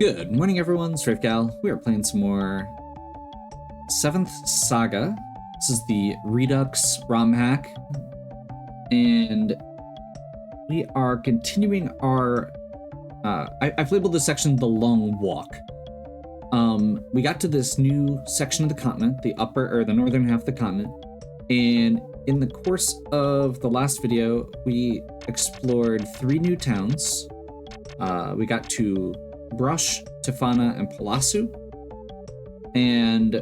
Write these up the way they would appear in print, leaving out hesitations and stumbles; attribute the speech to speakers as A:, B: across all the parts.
A: Good morning, everyone. Strafegal. We are playing some more 7th Saga. This is the Redux ROM hack, and we are continuing our. I've labeled this section the Long Walk. We got to this new section of the continent, the northern half of the continent, and in the course of the last video, we explored 3 new towns. We got to Brush, Tefana, and Palasu. And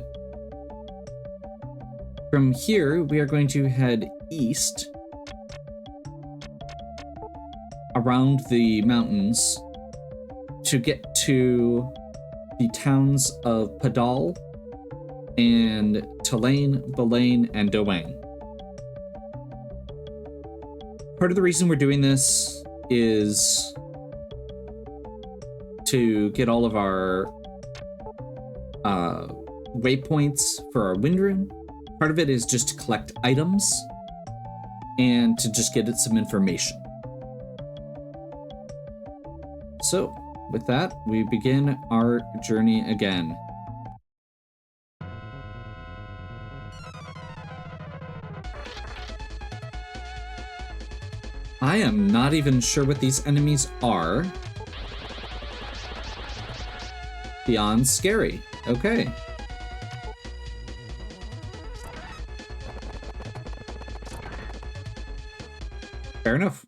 A: from here, we are going to head east around the mountains to get to the towns of Padal and Tulane, Belaine, and Doane. Part of the reason we're doing this is to get all of our waypoints for our wind rune. Part of it is just to collect items and to just get some information. So, with that, we begin our journey again. I am not even sure what these enemies are. Beyond scary. Okay. Fair enough.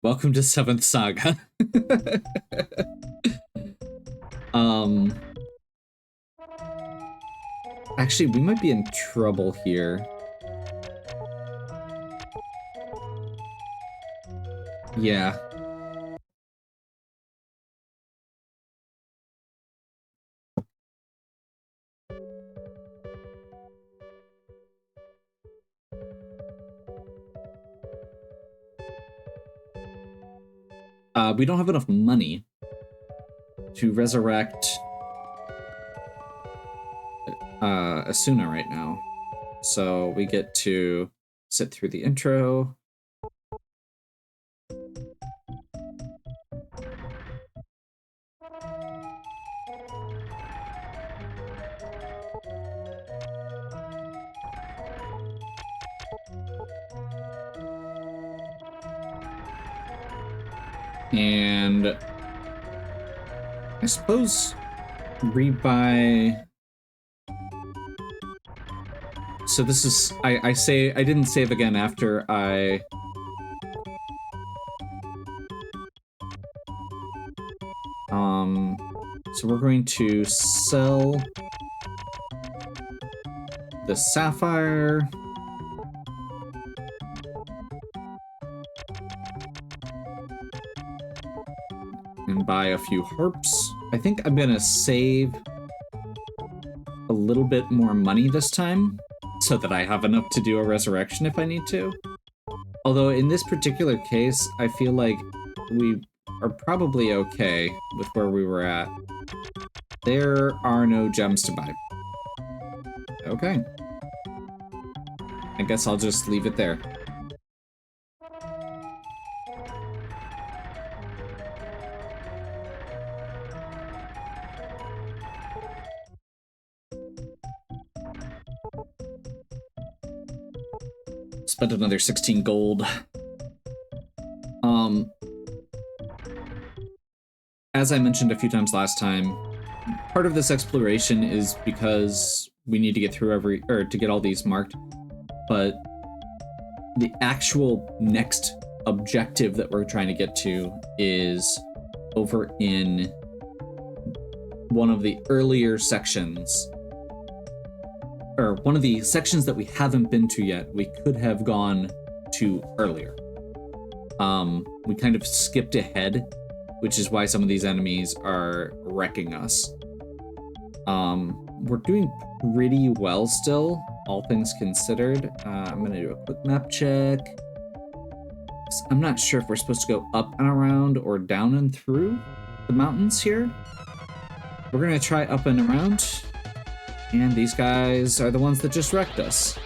A: Welcome to 7th Saga. Actually, we might be in trouble here. Yeah. We don't have enough money to resurrect Asuna right now. So we get to sit through the intro. And I suppose rebuy. So this is, I didn't save again after I so we're going to sell the sapphire. And buy a few harps. I think I'm gonna save a little bit more money this time so that I have enough to do a resurrection if I need to. Although in this particular case, I feel like we are probably okay with where we were at. There are no gems to buy. Okay. I guess I'll just leave it there. Spent another 16 gold. As I mentioned a few times last time, part of this exploration is because we need to get through to get all these marked, but the actual next objective that we're trying to get to is over in one of the earlier sections, or one of the sections that we haven't been to yet. We could have gone to earlier. We kind of skipped ahead, which is why some of these enemies are wrecking us. We're doing pretty well still, all things considered. I'm gonna do a quick map check. I'm not sure if we're supposed to go up and around or down and through the mountains here. We're gonna try up and around. And these guys are the ones that just wrecked us.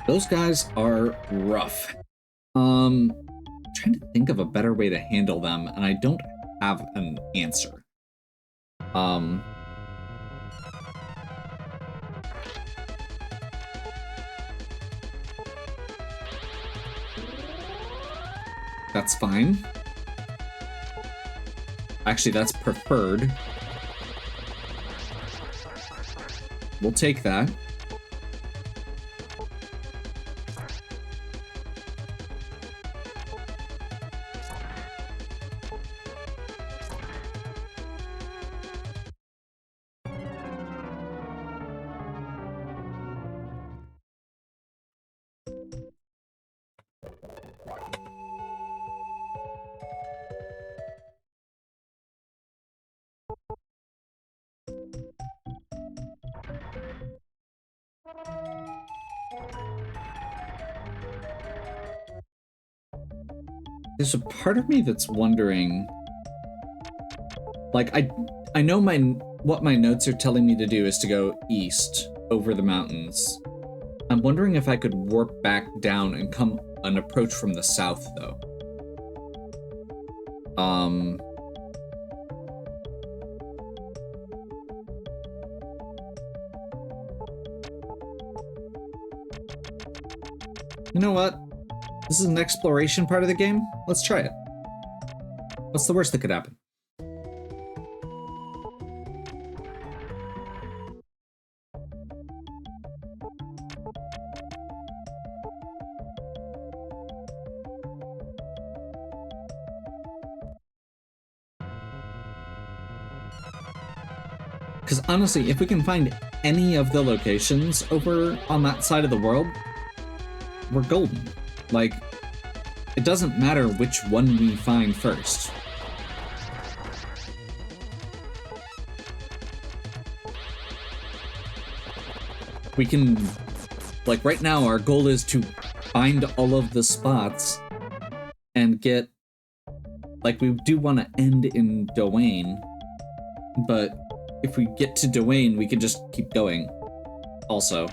A: Those guys are rough. Trying to think of a better way to handle them, and I don't have an answer. That's fine. Actually, that's preferred. We'll take that. There's a part of me that's wondering, like, I know what my notes are telling me to do is to go east over the mountains. I'm wondering if I could warp back down and come an approach from the south, though. You know what? This is an exploration part of the game. Let's try it. What's the worst that could happen? Because honestly, if we can find any of the locations over on that side of the world, we're golden. Like, it doesn't matter which one we find first. We can, like, right now our goal is to find all of the spots and get, like, we do want to end in Dwayne, but if we get to Dwayne, we can just keep going. Also,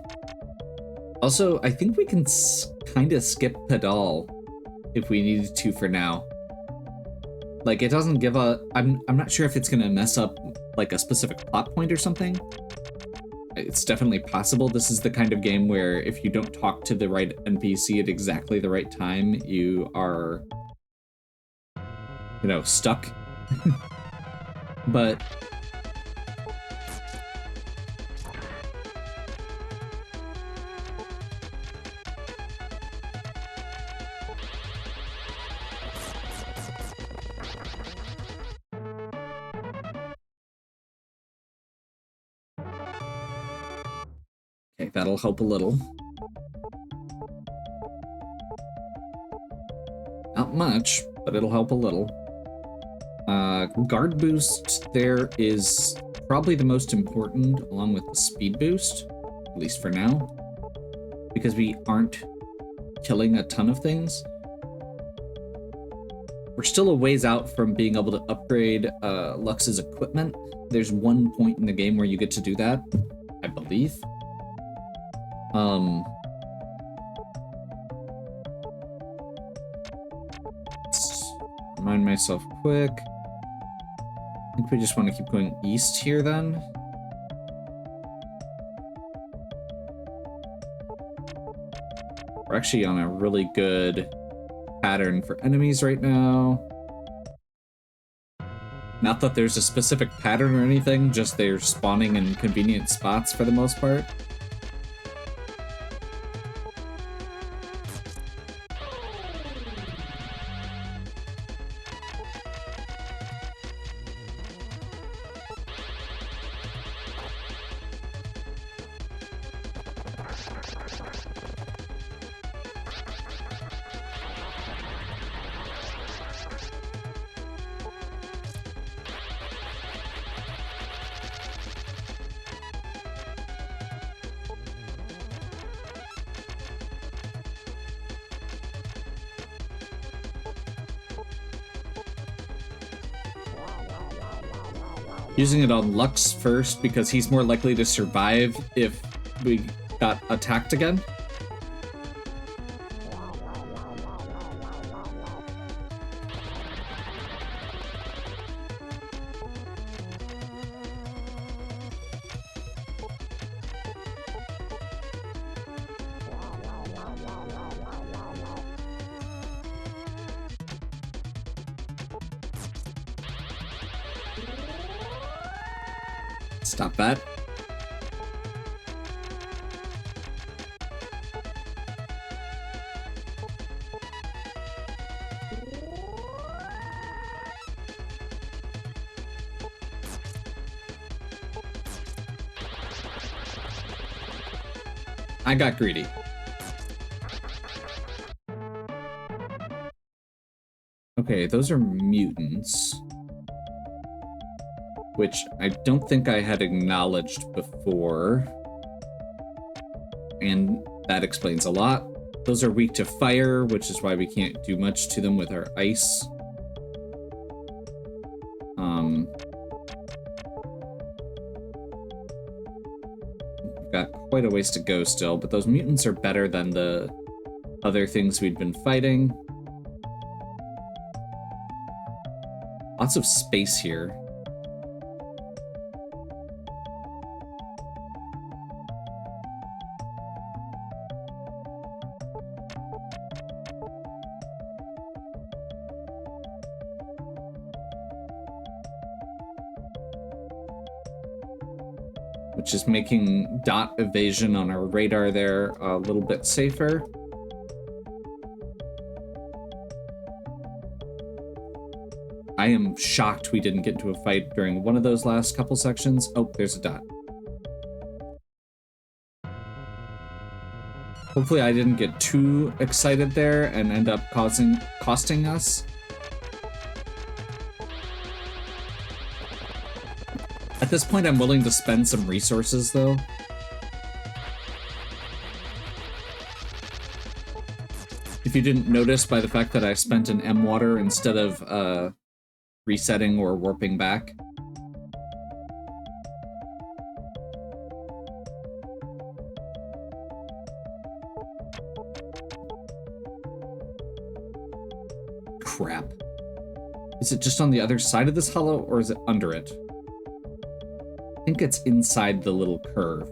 A: I think we can kind of skip Pedal if we needed to for now. Like, it doesn't give a... I'm not sure if it's gonna mess up, like, a specific plot point or something. It's definitely possible. This is the kind of game where if you don't talk to the right NPC at exactly the right time, you are, you know, stuck. But... okay, that'll help a little. Not much, but it'll help a little. Guard boost there is probably the most important, along with the speed boost, at least for now, because we aren't killing a ton of things. We're still a ways out from being able to upgrade Lux's equipment. There's one point in the game where you get to do that, I believe. Let's remind myself quick. I think we just want to keep going east here then. We're actually on a really good pattern for enemies right now. Not that there's a specific pattern or anything, just they're spawning in convenient spots for the most part. Using it on Lux first because he's more likely to survive if we got attacked again. Stop that. I got greedy. Okay, those are mutants, which I don't think I had acknowledged before, and that explains a lot. Those are weak to fire, which is why we can't do much to them with our ice. Got quite a ways to go still, but those mutants are better than the other things we'd been fighting. Lots of space here. Which is making dot evasion on our radar there a little bit safer. I am shocked we didn't get into a fight during one of those last couple sections. Oh, there's a dot. Hopefully I didn't get too excited there and end up costing us. At this point, I'm willing to spend some resources, though. If you didn't notice by the fact that I spent an M water instead of resetting or warping back. Crap. Is it just on the other side of this hollow, or is it under it? I think it's inside the little curve.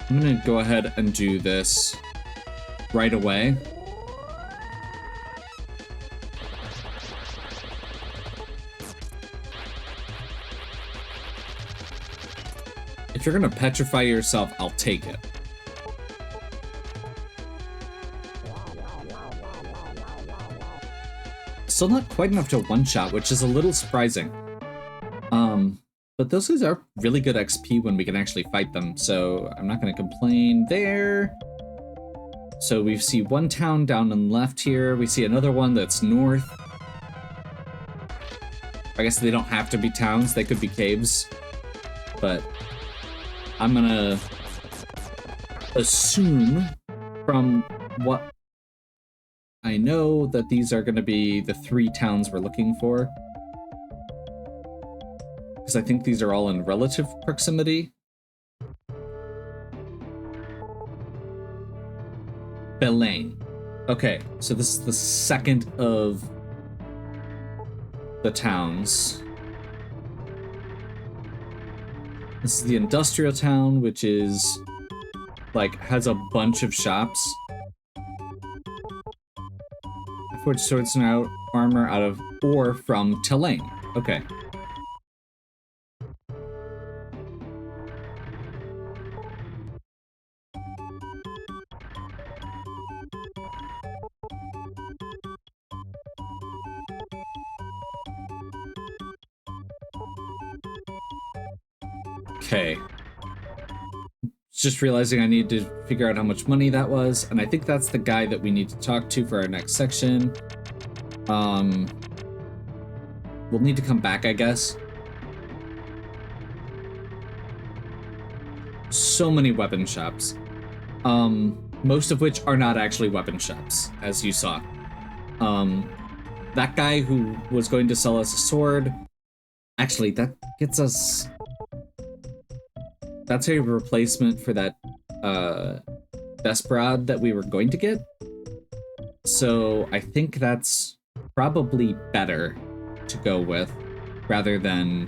A: I'm gonna go ahead and do this right away. If you're gonna petrify yourself, I'll take it. Still not quite enough to one-shot, which is a little surprising. But those guys are really good XP when we can actually fight them, so I'm not gonna complain there. So we see one town down on the left here. We see another one that's north. I guess they don't have to be towns, they could be caves. But I'm gonna assume from what I know that these are gonna be the 3 towns we're looking for. Because I think these are all in relative proximity. Belaine. Okay, so this is the second of the towns. This is the industrial town, which is, like, has a bunch of shops. I forged swords and armor out of ore from Tulane. Okay. Okay. Just realizing I need to figure out how much money that was, and I think that's the guy that we need to talk to for our next section. We'll need to come back, I guess. So many weapon shops. Most of which are not actually weapon shops, as you saw. That guy who was going to sell us a sword, actually, that gets us... That's a replacement for that Vesperad that we were going to get. So I think that's probably better to go with rather than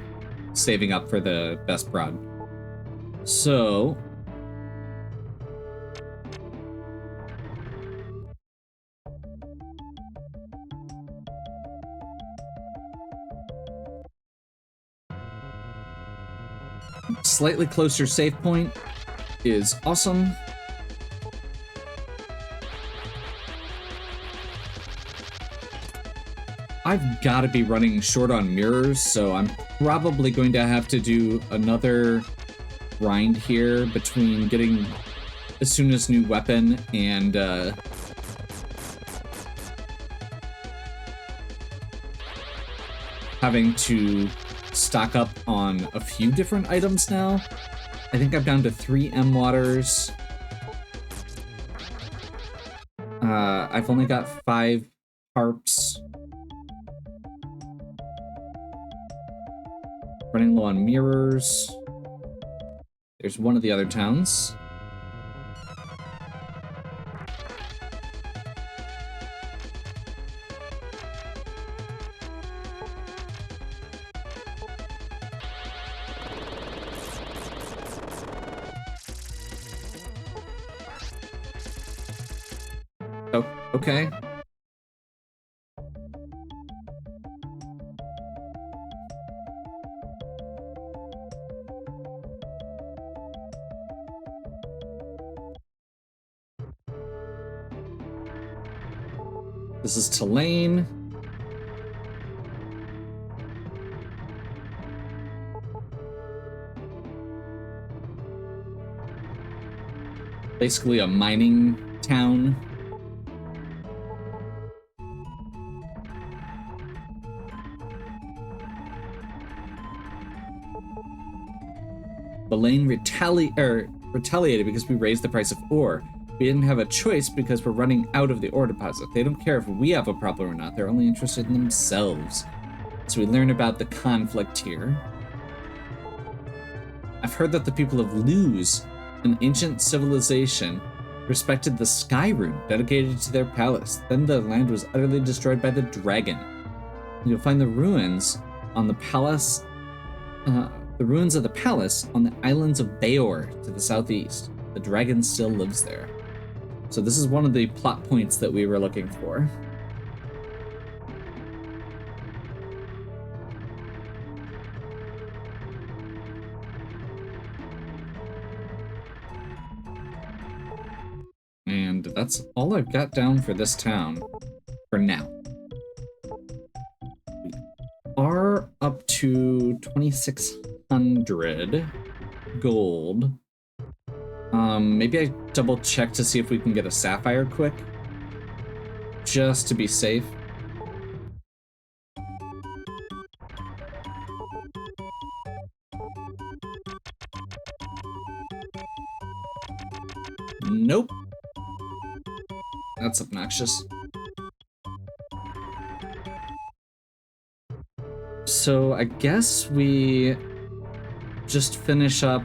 A: saving up for the Vesperad. So Slightly closer save point is awesome. I've got to be running short on mirrors, so I'm probably going to have to do another grind here between getting as soon as new weapon and having to stock up on a few different items now. I think I'm down to 3 M waters. I've only got 5 harps. Running low on mirrors. There's one of the other towns. Oh, okay. This is Tulane. Basically a mining town. Tulane retaliated because we raised the price of ore. We didn't have a choice because we're running out of the ore deposit. They don't care if we have a problem or not. They're only interested in themselves. So we learn about the conflict here. I've heard that the people of Luz, an ancient civilization, respected the Sky Rune dedicated to their palace. Then the land was utterly destroyed by the dragon. You'll find the ruins on the palace, the ruins of the palace on the islands of Bayor to the southeast. The dragon still lives there. So this is one of the plot points that we were looking for. And that's all I've got down for this town for now. We are up to 2,600 gold. Maybe I double check to see if we can get a sapphire quick, just to be safe. Nope. That's obnoxious. So I guess we just finish up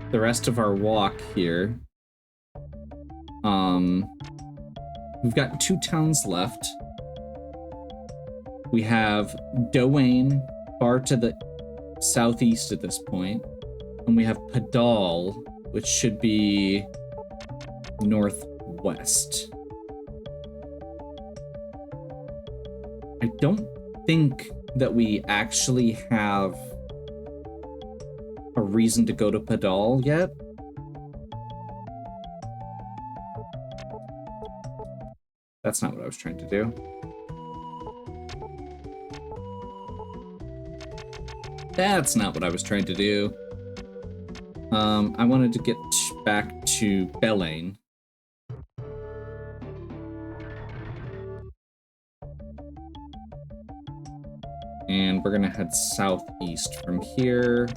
A: the rest of our walk here. We've got 2 towns left. We have Doane, far to the southeast at this point, and we have Padal, which should be northwest. I don't think that we actually have a reason to go to Padal yet. That's not what I was trying to do. That's not what I was trying to do. I wanted to get back to Belaine. And we're gonna head southeast from here.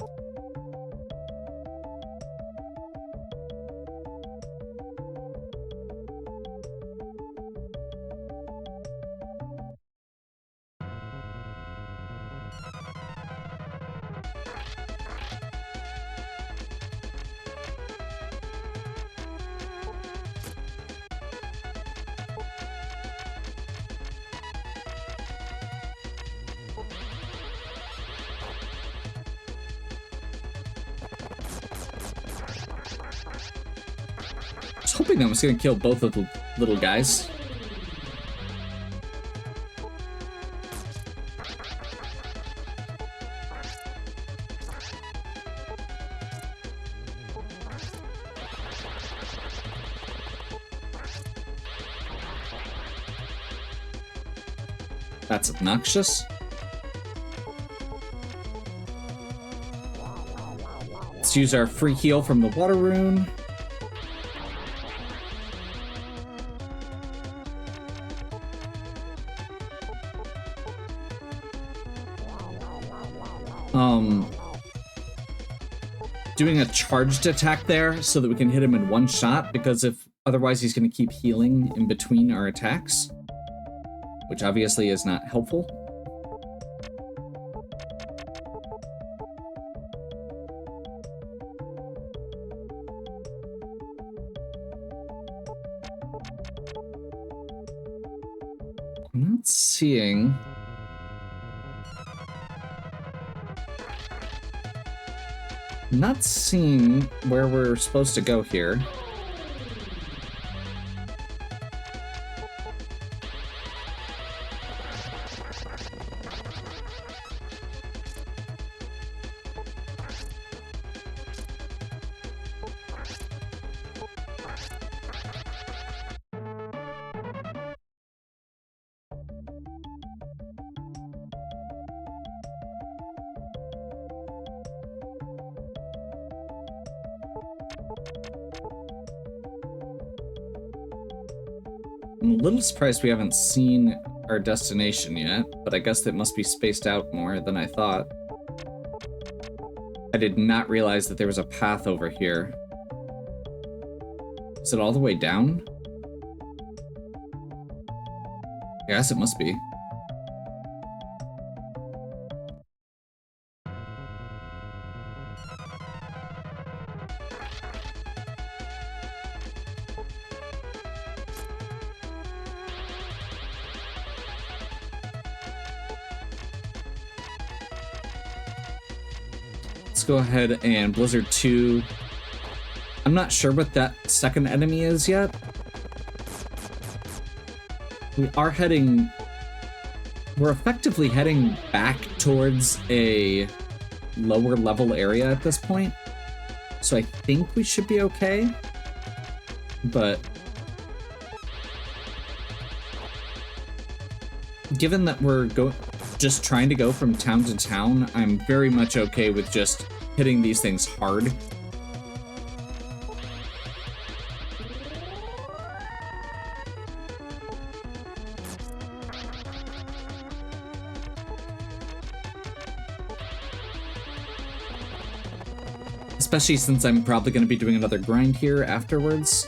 A: I was hoping that was gonna kill both of the little guys. That's obnoxious. Let's use our free heal from the water rune. Doing a charged attack there so that we can hit him in one shot, because if otherwise he's going to keep healing in between our attacks, which obviously is not helpful. I'm not seeing... Not seeing where we're supposed to go here. I'm a little surprised we haven't seen our destination yet, but I guess it must be spaced out more than I thought. I did not realize that there was a path over here. Is it all the way down? I guess it must be. Let's go ahead and Blizzard 2. I'm not sure what that second enemy is yet. We're effectively heading back towards a lower level area at this point. So I think we should be okay. But given that we're just trying to go from town to town, I'm very much okay with just hitting these things hard. Especially since I'm probably going to be doing another grind here afterwards.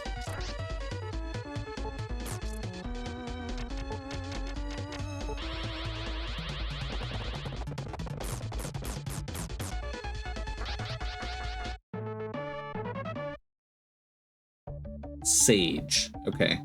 A: Sage. Okay.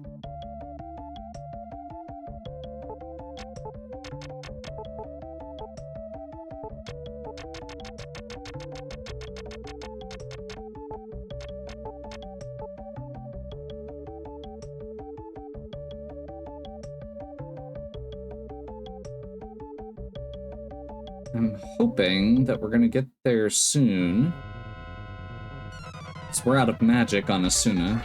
A: I'm hoping that we're gonna get there soon. So we're out of magic on Asuna.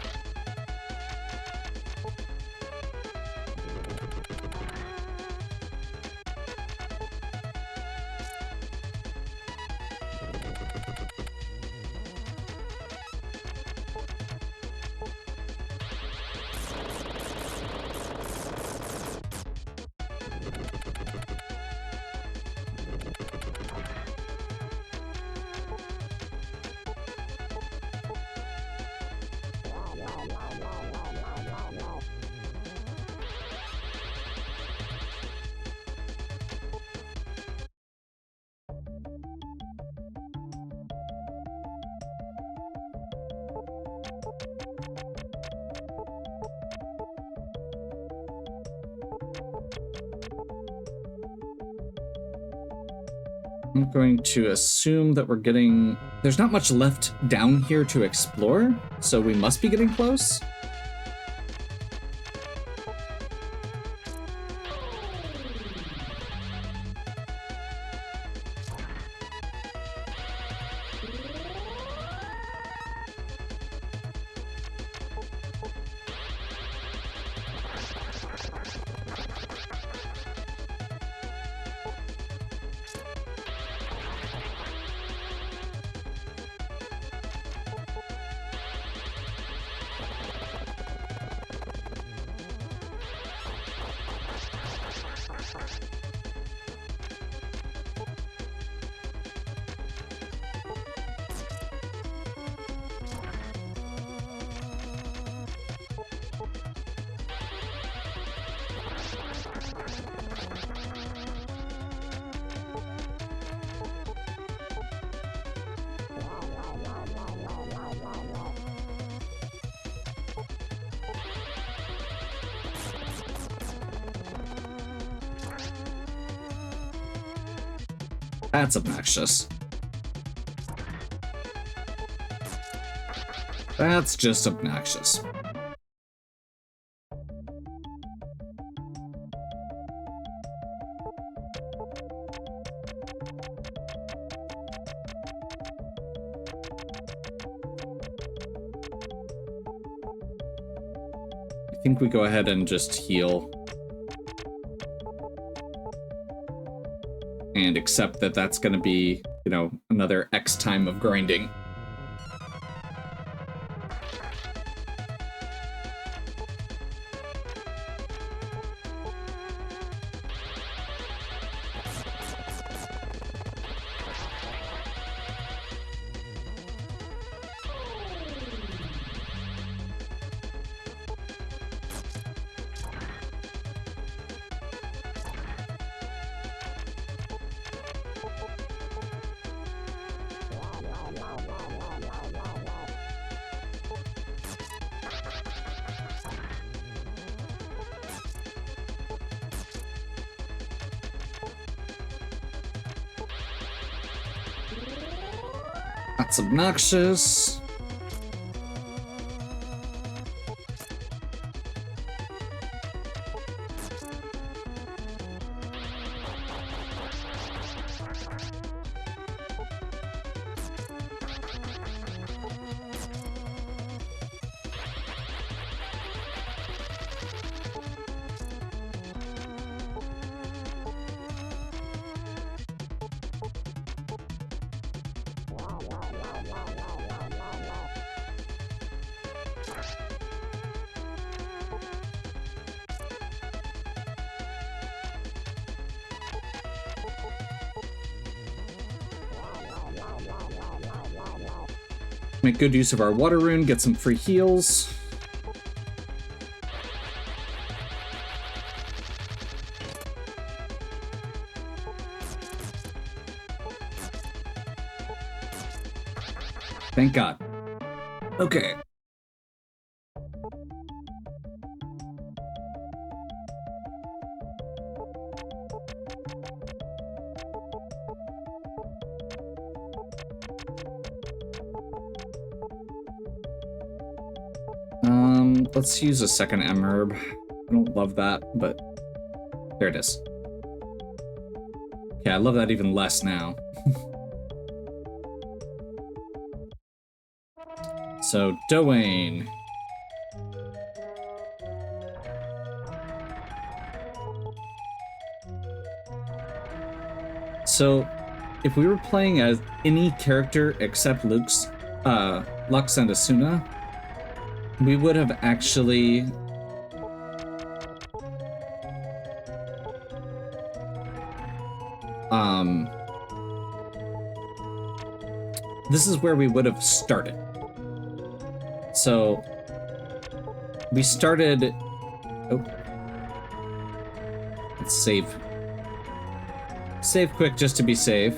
A: I'm going to assume that we're getting... There's not much left down here to explore, so we must be getting close. That's obnoxious. That's just obnoxious. I think we go ahead and just heal. And accept that that's going to be, you know, another X time of grinding. That's obnoxious. Make good use of our water rune, get some free heals. Thank God. Okay. Let's use a second M-herb. I don't love that, but there it is. Yeah, I love that even less now. So, Doane. So, if we were playing as any character except Lux and Asuna, we would have actually this is where we would have started. So we started. Oh, let's save quick just to be safe.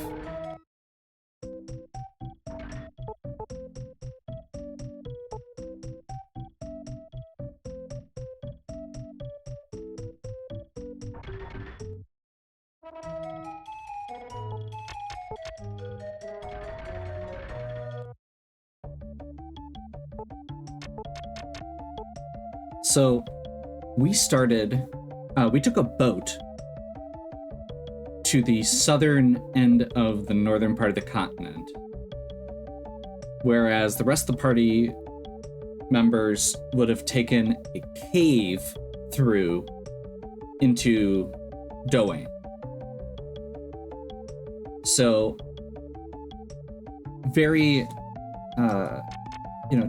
A: So we started, we took a boat to the southern end of the northern part of the continent, whereas the rest of the party members would have taken a cave through into Doane. So very,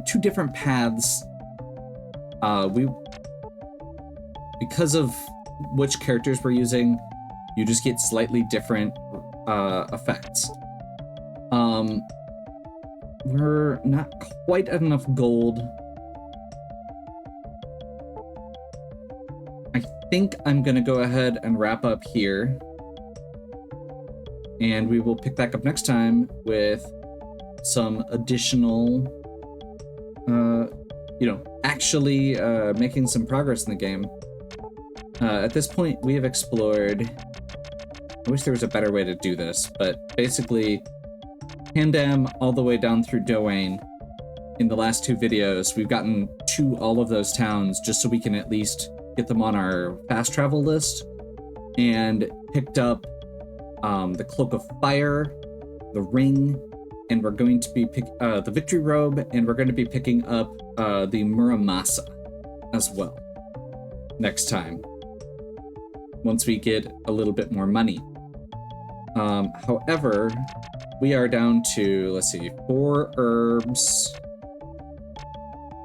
A: two different paths. Because of which characters we're using, you just get slightly different effects. We're not quite at enough gold. I think I'm gonna go ahead and wrap up here, and we will pick back up next time with some additional actually making some progress in the game. At this point, we have explored I wish there was a better way to do this, but basically, Pandam all the way down through Doane. In the last 2 videos, we've gotten to all of those towns just so we can at least get them on our fast travel list, and picked up the Cloak of Fire, the Ring, and we're going to be the Victory Robe, and we're going to be picking up the Muramasa as well next time, once we get a little bit more money. However, we are down to, let's see, 4 herbs.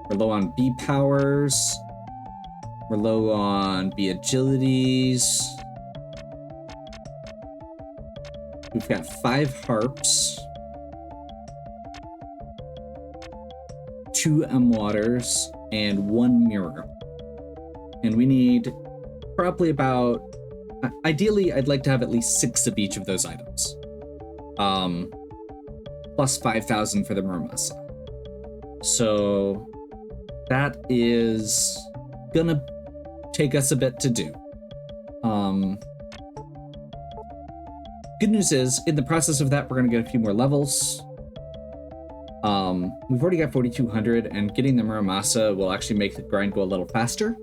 A: We're low on bee powers. We're low on bee agilities. We've got 5 harps. 2 waters and 1 mirror. And we need probably about, ideally, I'd like to have at least 6 of each of those items. Plus 5,000 for the Muramasa. So that is gonna take us a bit to do. Good news is, in the process of that, we're gonna get a few more levels. We've already got 4,200, and getting the Muramasa will actually make the grind go a little faster.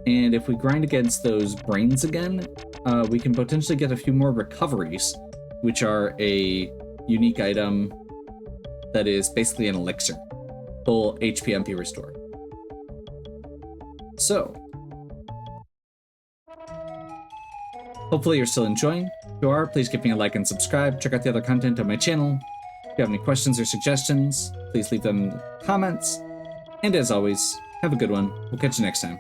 A: And if we grind against those brains again, we can potentially get a few more recoveries, which are a unique item that is basically an elixir. Full HP MP restore. So, hopefully you're still enjoying. If you are, please give me a like and subscribe. Check out the other content on my channel. If you have any questions or suggestions, please leave them in the comments. And as always, have a good one. We'll catch you next time.